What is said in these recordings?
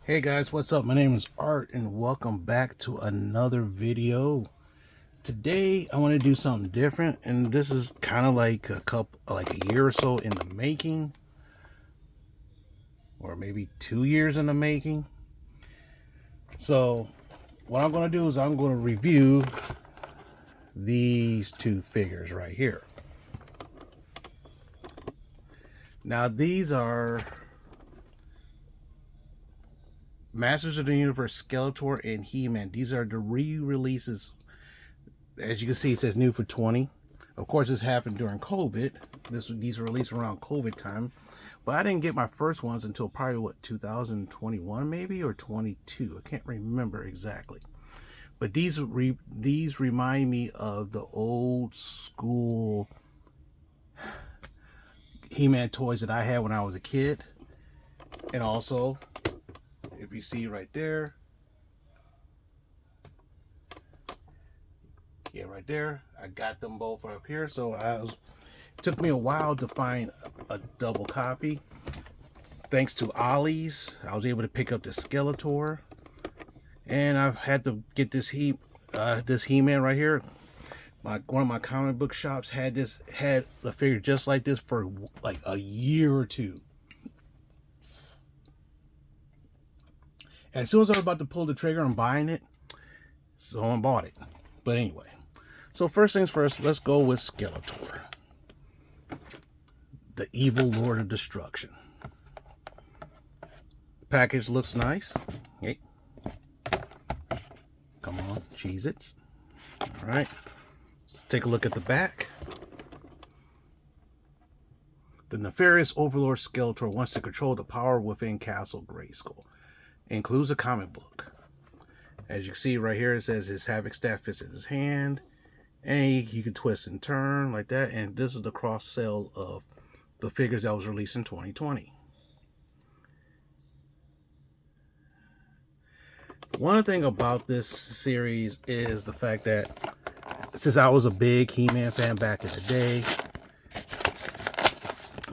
Hey guys, what's up? My name is Art and welcome back to another video. Today I want to do something different, and this is kind of like a year or so in the making, or maybe 2 years in the making. So what I'm going to do is I'm going to review these two figures right here. Now these are Masters of the Universe Skeletor and He-Man. These are the re-releases. As you can see, it says new for 20. Of course, this happened during COVID. These were released around COVID time. But I didn't get my first ones until probably, 2021 maybe, or 22. I can't remember exactly. But these remind me of the old school He-Man toys that I had when I was a kid. And also, if you see right there, yeah, right there, I got them both up here. So it took me a while to find a double copy. Thanks to Ollie's, I was able to pick up the Skeletor, and I've had to get this He-Man right here. One of my comic book shops had a figure just like this for like a year or two. As soon as I was about to pull the trigger on buying it, someone bought it. But anyway, so first things first, let's go with Skeletor, the evil Lord of Destruction. Package looks nice. Hey, come on, Cheez-Its. All right, let's take a look at the back. The nefarious overlord Skeletor wants to control the power within Castle Grayskull. Includes a comic book. As you can see right here, it says his Havoc staff fits in his hand, and you can twist and turn like that. And this is the cross sell of the figures that was released in 2020. One thing about this series is the fact that since I was a big He-Man fan back in the day,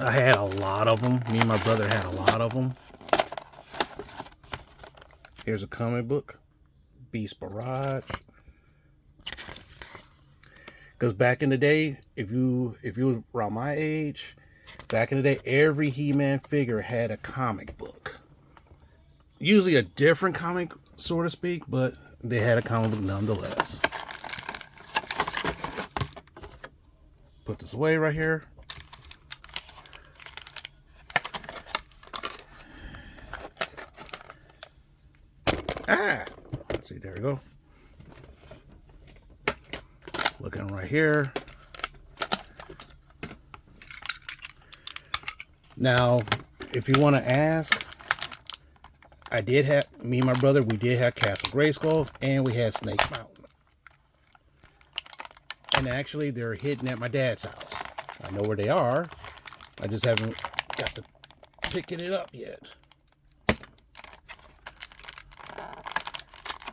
I had a lot of them. Me and my brother had a lot of them. Here's a comic book, Beast Barrage. Because back in the day, if you were around my age, back in the day, every He-Man figure had a comic book. Usually a different comic, so to speak, but they had a comic book nonetheless. Put this away right here. Let's see, there we go. Looking right here. Now, if you want to ask, me and my brother, we did have Castle Grayskull, and we had Snake Mountain. And actually, they're hidden at my dad's house. I know where they are. I just haven't got to picking it up yet.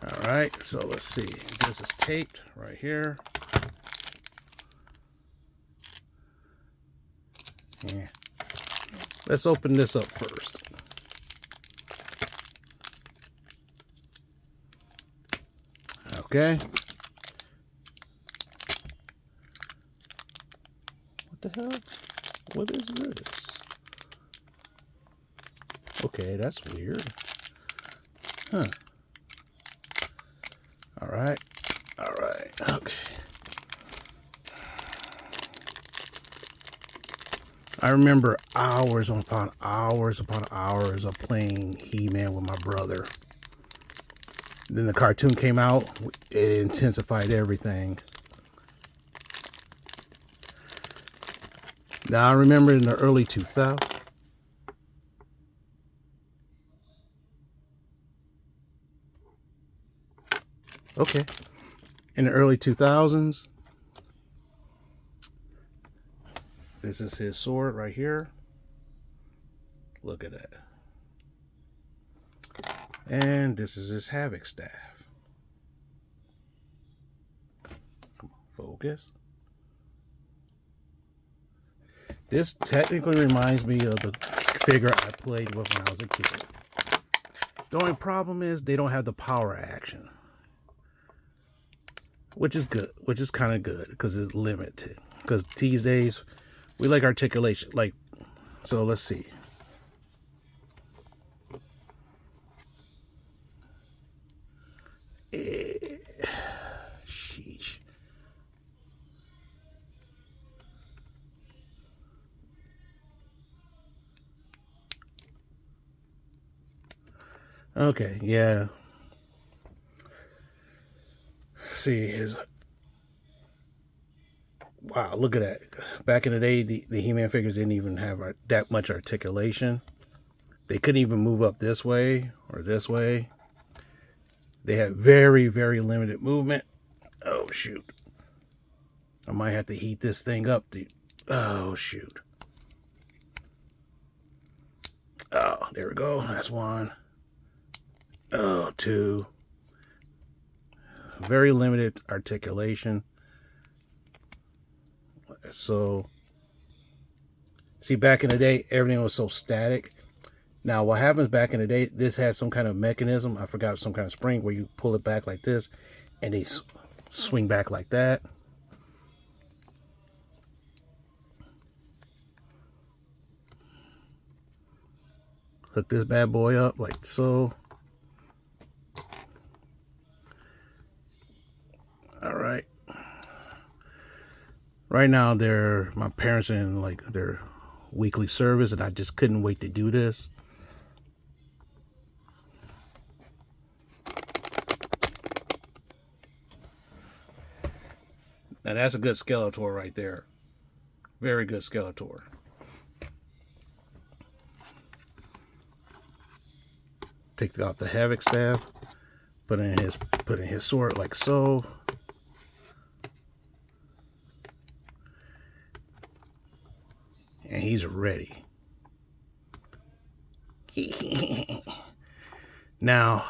All right, so let's see. This is taped right here. Yeah. Let's open this up first. Okay. What the hell? What is this? Okay, that's weird. Huh. All right. Okay. I remember hours upon hours of playing He-Man with my brother. Then the cartoon came out. It intensified everything. Now I remember in the early 2000s. Okay. In the early 2000s, this is his sword right here. Look at that. And this is his Havoc staff. Come on, focus. This technically reminds me of the figure I played with when I was a kid. The only problem is they don't have the power action, which is good, which is kind of good because it's limited. Because these days we like articulation. Like, so let's see. Sheesh. Okay, yeah. See his. Wow, look at that. Back in the day, the He-Man figures didn't even have that much articulation. They couldn't even move up this way or this way. They had very, very limited movement. Oh, shoot. I might have to heat this thing up, dude. Oh, shoot. Oh, there we go. That's one. Oh, two. Very limited articulation. So, see, back in the day, everything was so static. Now, what happens back in the day, this had some kind of mechanism. I forgot, some kind of spring where you pull it back like this, and they swing back like that. Hook this bad boy up like so. All right. Right now, my parents are in like their weekly service, and I just couldn't wait to do this. Now that's a good Skeletor right there. Very good Skeletor. Take out the Havoc staff, put in his sword like so. And he's ready. Now,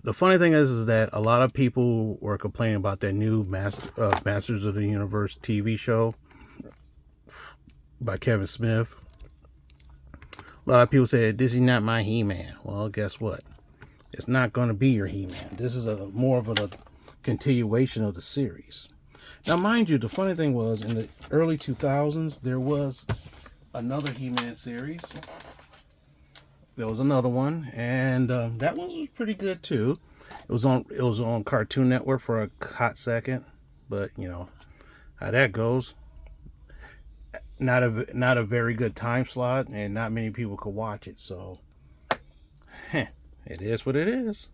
the funny thing is that a lot of people were complaining about that new Masters of the Universe TV show by Kevin Smith. A lot of people said, this is not my He-Man. Well, guess what? It's not going to be your He-Man. This is more of a continuation of the series. Now, mind you, the funny thing was, in the early 2000s, there was another He-Man series. There was another one, and that one was pretty good too. It was on Cartoon Network for a hot second, but you know how that goes. Not a very good time slot, and not many people could watch it. So, it is what it is.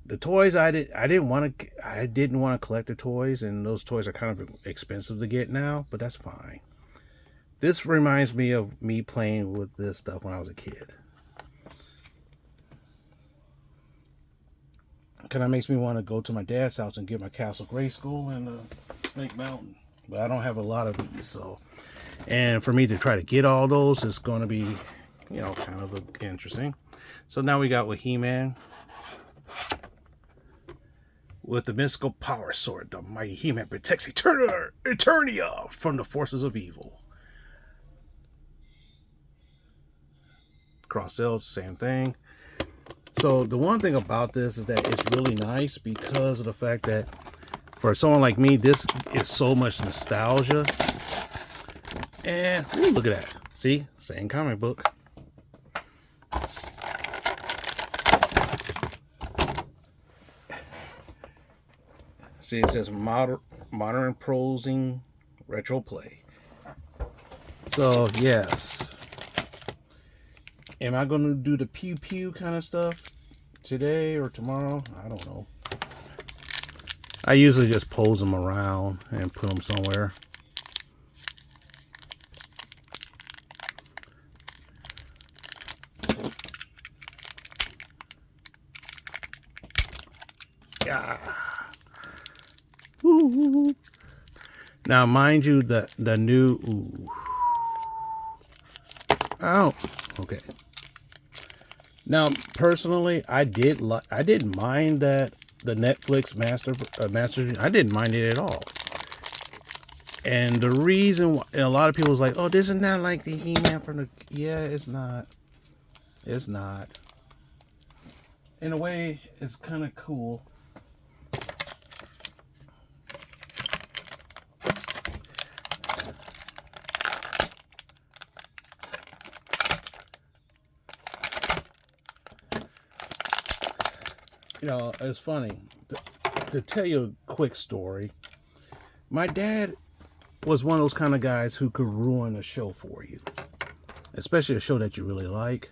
The toys I didn't want to collect the toys, and those toys are kind of expensive to get now, but that's fine. This reminds me of me playing with this stuff when I was a kid. Kind of makes me want to go to my dad's house and get my Castle Grayskull and Snake Mountain. But I don't have a lot of these, so. And for me to try to get all those is going to be, you know, kind of interesting. So now we got with He-Man. With the mystical power sword, the mighty He-Man protects Eternia from the forces of evil. Cross Elves, same thing. So the one thing about this is that it's really nice because of the fact that for someone like me, this is so much nostalgia. And ooh, look at that. See, same comic book. See, it says modern prosing retro play. So yes. Am I going to do the pew pew kind of stuff today or tomorrow? I don't know. I usually just pose them around and put them somewhere. Yeah. Ooh. Now, mind you, the new. Ooh. Oh, okay. Now, personally, I didn't mind that the Netflix Master. I didn't mind it at all. And the reason why, a lot of people was like, "Oh, this is not like the He-Man from the." Yeah, it's not. It's not. in a way, it's kind of cool. You know, it's funny. To tell you a quick story, my dad was one of those kind of guys who could ruin a show for you, especially a show that you really like.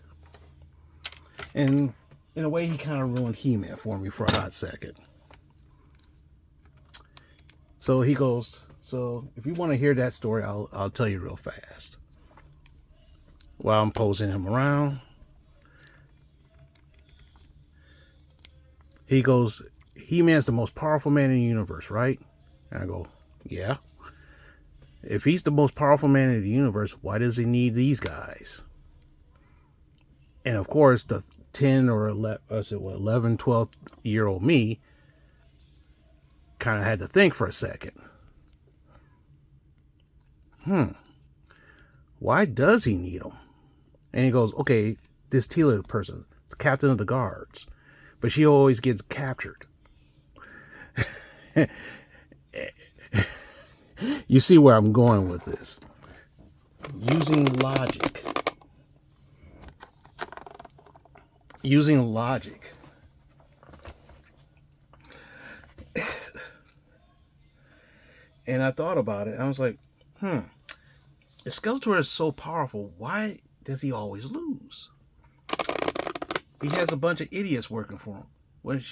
And in a way, he kind of ruined He-Man for me for a hot second. So he goes, so if you want to hear that story, I'll tell you real fast. While I'm posing him around, he goes, He-Man's the most powerful man in the universe, right? And I go, yeah. If he's the most powerful man in the universe, why does he need these guys? And of course, the 10 or 11, 12-year-old me kind of had to think for a second. Why does he need them? And he goes, okay, this Tila person, the captain of the guards, but she always gets captured. You see where I'm going with this. Using logic. And I thought about it. I was like, if Skeletor is so powerful, why does he always lose? He has a bunch of idiots working for him. Wouldn't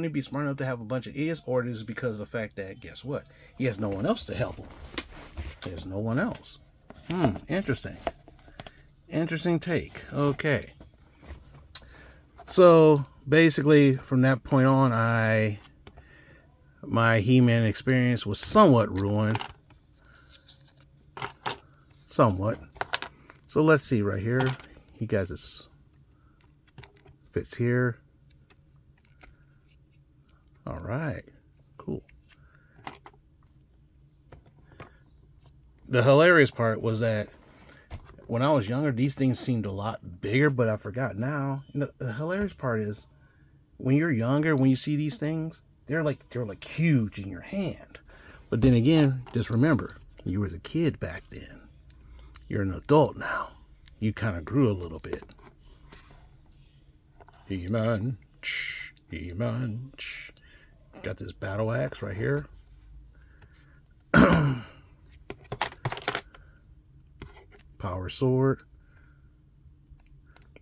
he be smart enough to have a bunch of idiots? Or is it because of the fact that, guess what? He has no one else to help him. There's no one else. Interesting. Interesting take. Okay. So, basically, from that point on, my He-Man experience was somewhat ruined. Somewhat. So let's see right here. He got this. Fits here. All right. Cool. The hilarious part was that when I was younger, these things seemed a lot bigger, but I forgot now. You know, the hilarious part is when you're younger, when you see these things, they're like huge in your hand. But then again, just remember, you were the kid back then. You're an adult now. You kind of grew a little bit. He-Man, He-Man. Got this battle axe right here. Power sword.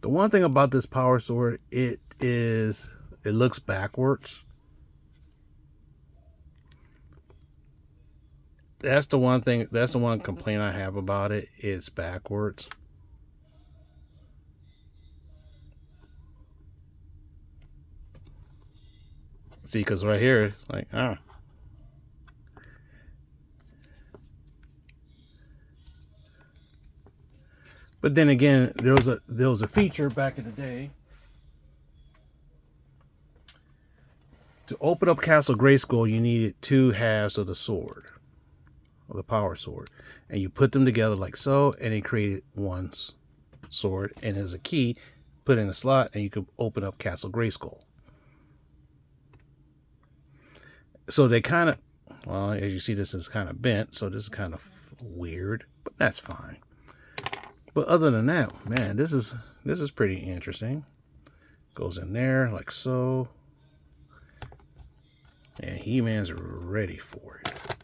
The one thing about this power sword, it looks backwards. That's the one thing. That's the one complaint I have about it. It's backwards. See, because right here, like, But then again, there was a feature back in the day. To open up Castle Grayskull, you needed 2 halves of the sword, of the power sword, and you put them together like so, and it created one sword. And as a key, put in a slot, and you could open up Castle Grayskull. So they kind of, well, as you see, this is kind of bent, so this is kind of weird, but that's fine. But other than that, man, this is pretty interesting. Goes in there like so. And He-Man's ready for it.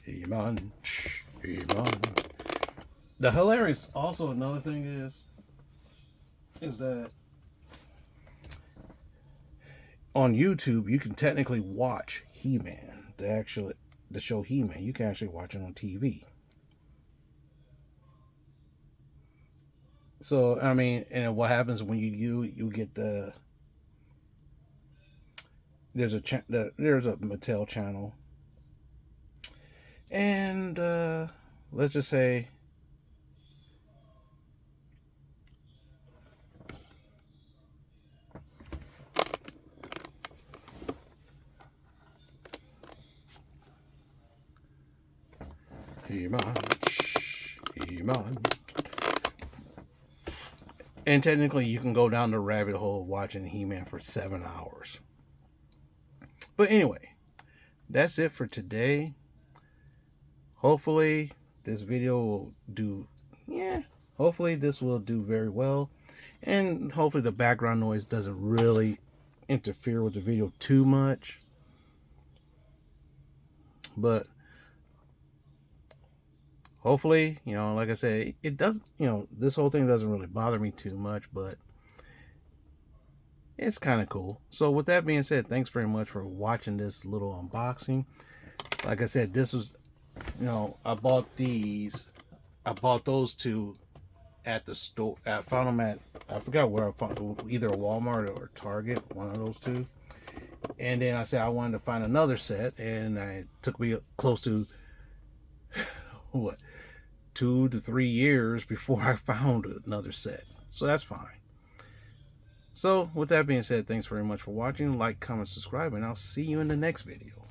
He-Man, He-Man. The hilarious, also another thing is that on YouTube you can technically watch He-Man, the show He-Man. You can actually watch it on TV. So I mean, and what happens when you get the there's a Mattel channel, and let's just say He-Man. He-Man. And technically, you can go down the rabbit hole watching He-Man for 7 hours. But anyway, that's it for today. Hopefully, this video will do, hopefully this will do very well. And hopefully the background noise doesn't really interfere with the video too much. But hopefully, like I said, it doesn't, this whole thing doesn't really bother me too much, but it's kind of cool. So with that being said, thanks very much for watching this little unboxing. Like I said, this was, I bought those two at the store. I found them at, I forgot where I found them, either a Walmart or Target, one of those two. And then I said I wanted to find another set, and it took me close to, what, 2 to 3 years before I found another set. So that's fine. So with that being said, thanks very much for watching. Like, comment, subscribe, and I'll see you in the next video.